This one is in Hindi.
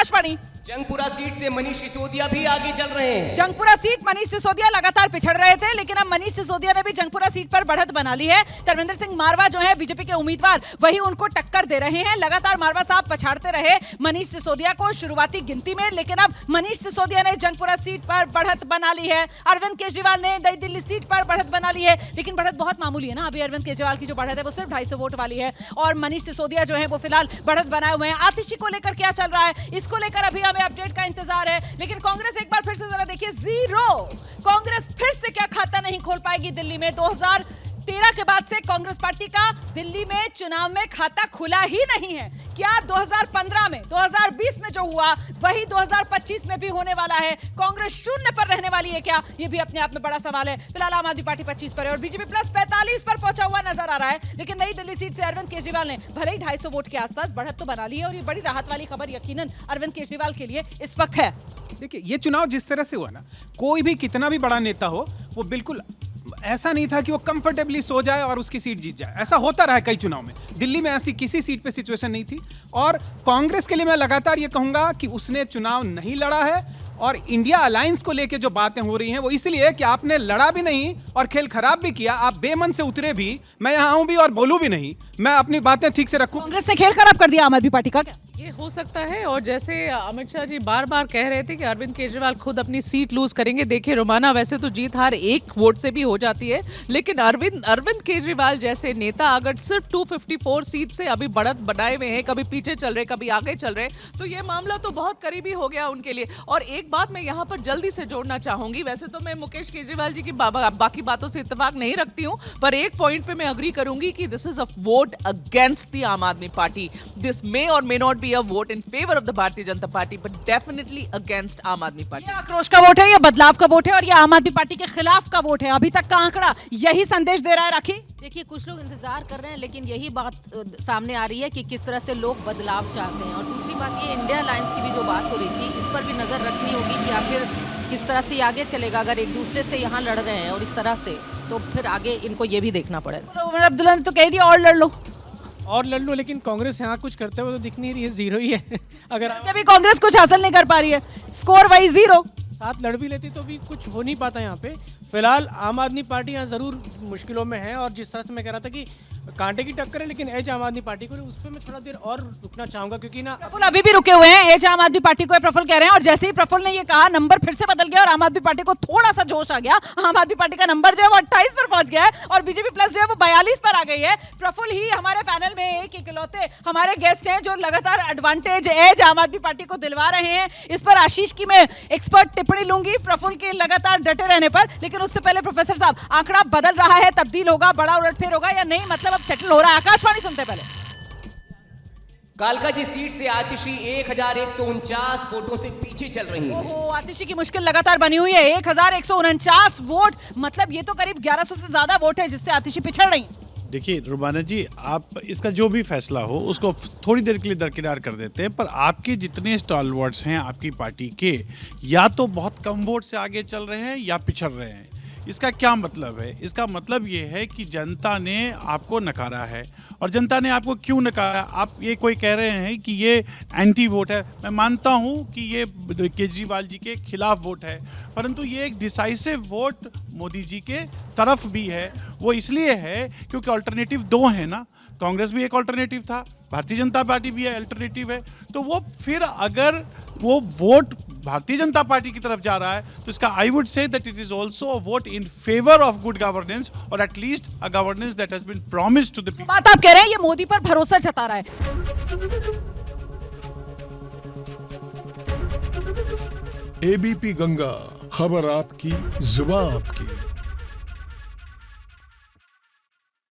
आकाशवाणी। जंगपुरा सीट से मनीष सिसोदिया भी आगे चल रहे हैं। जंगपुरा सीट मनीष सिसोदिया लगातार पिछड़ रहे थे, लेकिन अब मनीष सिसोदिया ने भी जंगपुरा सीट पर बढ़त बना ली है। धर्मेंद्र सिंह मारवा जो है बीजेपी के उम्मीदवार, वही उनको टक्कर दे रहे हैं। लगातार मारवा साहब पछाड़ते रहे मनीष सिसोदिया को शुरुआती गिनती में, लेकिन अब मनीष सिसोदिया ने जंगपुरा सीट पर बढ़त बना ली है। अरविंद केजरीवाल ने नई दिल्ली सीट पर बढ़त बना ली है, लेकिन बढ़त बहुत मामूली है ना। अभी अरविंद केजरीवाल की जो बढ़त है वो सिर्फ 250 वोट वाली है, और मनीष सिसोदिया जो है वो फिलहाल बढ़त बनाए हुए हैं। आतिशी को लेकर क्या चल रहा है, इसको लेकर अभी हमें अपडेट का इंतजार है। लेकिन कांग्रेस एक बार फिर से जरा देखिए, जीरो। कांग्रेस फिर से क्या खाता नहीं खोल पाएगी दिल्ली में। 2013 के बाद से कांग्रेस पार्टी का दिल्ली में चुनाव में खाता खुला ही नहीं है। क्या 2015 में, 2020 में जो हुआ वही 2025 में भी होने वाला है? कांग्रेस शून्य पर रहने वाली है क्या? ये भी अपने आप में बड़ा सवाल है। फिलहाल आम आदमी पार्टी 25 पर है और बीजेपी प्लस 45 पर पहुंचा हुआ नजर आ रहा है। लेकिन नई दिल्ली सीट से अरविंद केजरीवाल ने भले ही 250 वोट के आसपास बढ़त तो बना ली है, और ये बड़ी राहत वाली खबर यकीनन अरविंद केजरीवाल के लिए इस वक्त है। देखिए, ये चुनाव जिस तरह से हुआ ना, कोई भी कितना भी बड़ा नेता हो, वो बिल्कुल ऐसा नहीं था कि वो कंफर्टेबली सो जाए और उसकी सीट जीत जाए। ऐसा होता रहा है कई चुनाव में। दिल्ली में ऐसी किसी सीट पे सिचुएशन नहीं थी, और कांग्रेस के लिए मैं लगातार ये कहूंगा कि उसने चुनाव नहीं लड़ा है, और इंडिया अलायंस को लेके जो बातें हो रही हैं वो इसलिए कि आपने लड़ा भी नहीं और खेल खराब भी किया। आप बेमन से उतरे भी, मैं यहाँ आऊं भी और बोलूं भी नहीं, मैं अपनी बातें ठीक से रखूं। कांग्रेस ने खेल खराब कर दिया आम आदमी पार्टी का क्या? ये हो सकता है, और जैसे अमित शाह जी बार बार कह रहे थे कि अरविंद केजरीवाल खुद अपनी सीट लूज करेंगे। देखिए रोमाना, वैसे तो जीत हार एक वोट से भी हो जाती है, लेकिन अरविंद केजरीवाल जैसे नेता अगर सिर्फ 254 सीट से अभी बढ़त बनाए हुए हैं, कभी पीछे चल रहे कभी आगे चल रहे, तो ये मामला तो बहुत करीबी हो गया उनके लिए। और एक बात मैं यहाँ पर जल्दी से जोड़ना चाहूंगी, वैसे तो मैं मुकेश केजरीवाल जी की बाकी बातों से इत्तेफाक नहीं रखती हूँ, पर एक पॉइंट पे मैं अग्री करूंगी कि this is a vote against the आम आदमी पार्टी। दिस मे और may not be a vote in favour of the Bharatiya Janata party, but definitely against आम आदमी पार्टी। ये आक्रोश का वोट है, ये बदलाव का वोट है, और ये आम आदमी पार्टी के खिलाफ का वोट है। अभी तक का आंकड़ा यही संदेश दे रहा है। राखी, देखिए, कुछ लोग इंतजार कर रहे हैं, लेकिन यही बात सामने आ रही है कि किस तरह से लोग बदलाव चाहते हैं। और दूसरी बात, ये इंडिया अलायंस की भी जो बात हो रही थी, इस पर भी नजर रखनी होगी कि आखिर किस तरह से आगे चलेगा। अगर एक दूसरे से यहाँ लड़ रहे हैं और इस तरह से, तो फिर आगे इनको ये भी देखना पड़ेगा। उमर अब्दुल्ला ने तो कह दिया और लड़ लो, लेकिन कांग्रेस यहाँ कुछ करते हुए तो दिख नहीं रही है, जीरो ही है। अगर अभी कांग्रेस कुछ हासिल नहीं कर पा रही है, स्कोर वाइज जीरो। साथ लड़ भी लेती तो भी कुछ हो नहीं पाता यहाँ पे। फिलहाल आम आदमी पार्टी यहाँ जरूर मुश्किलों में है, और जिस तरह से मैं कह रहा था कि कांटे की टक्कर है, लेकिन एज आम आदमी पार्टी को, उस पर मैं थोड़ा देर और रुकना चाहूंगा, क्योंकि ना प्रफुल अभी भी रुके हुए हैं। एज आम आदमी पार्टी को प्रफुल कह रहे हैं, और जैसे ही प्रफुल ने ये कहा, नंबर फिर से बदल गया और आम आदमी पार्टी को थोड़ा सा जोश आ गया। आम आदमी पार्टी का नंबर जो है वो 28 पर पहुंच गया है, और बीजेपी प्लस जो है वो 42 पर आ गई है। प्रफुल ही हमारे पैनल में एक इकलौते हमारे गेस्ट हैं जो लगातार एडवांटेज एज आम आदमी पार्टी को दिलवा रहे हैं। इस पर आशीष की मैं एक्सपर्ट टिप्पणी लूंगी प्रफुल के लगातार डटे रहने पर, लेकिन उससे पहले प्रोफेसर साहब, आंकड़ा बदल रहा है, तब्दील होगा, बड़ा उलटफेर होगा या नहीं, मतलब अब सेटल हो रहा है? आकाशवाणी सुनते पहले। कालका जी सीट से आतिशी 1149 वोटों से पीछे चल रही है। ओहो, आतिशी की मुश्किल लगातार बनी हुई है। 1149 वोट, मतलब ये तो करीब 1100 से ज्यादा वोट है जिससे आतिशी पिछड़ रही है। देखिए रुमाना जी, आप इसका जो भी फैसला हो उसको थोड़ी देर के लिए दरकिनार कर देते हैं, पर आपके जितने स्टॉलवर्ड्स हैं आपकी पार्टी के, या तो बहुत कम वोट से आगे चल रहे हैं या पिछड़ रहे हैं। इसका क्या मतलब है? इसका मतलब ये है कि जनता ने आपको नकारा है। और जनता ने आपको क्यों नकारा? आप ये कोई कह रहे हैं कि ये एंटी वोट है, मैं मानता हूँ कि ये केजरीवाल जी के खिलाफ वोट है, परंतु ये एक डिसाइसिव वोट मोदी जी के तरफ भी है। वो इसलिए है क्योंकि अल्टरनेटिव दो है ना, कांग्रेस भी एक अल्टरनेटिव था, भारतीय जनता पार्टी भी अल्टरनेटिव है। तो वो फिर अगर वो वोट भारतीय जनता पार्टी की तरफ जा रहा है, तो इसका I would say that it is also a vote in favour of good governance, और at least a governance that has been promised to the people. बात आप कह रहे हैं ये मोदी पर भरोसा जता रहा है। एबीपी गंगा, खबर आपकी, जुबान आपकी।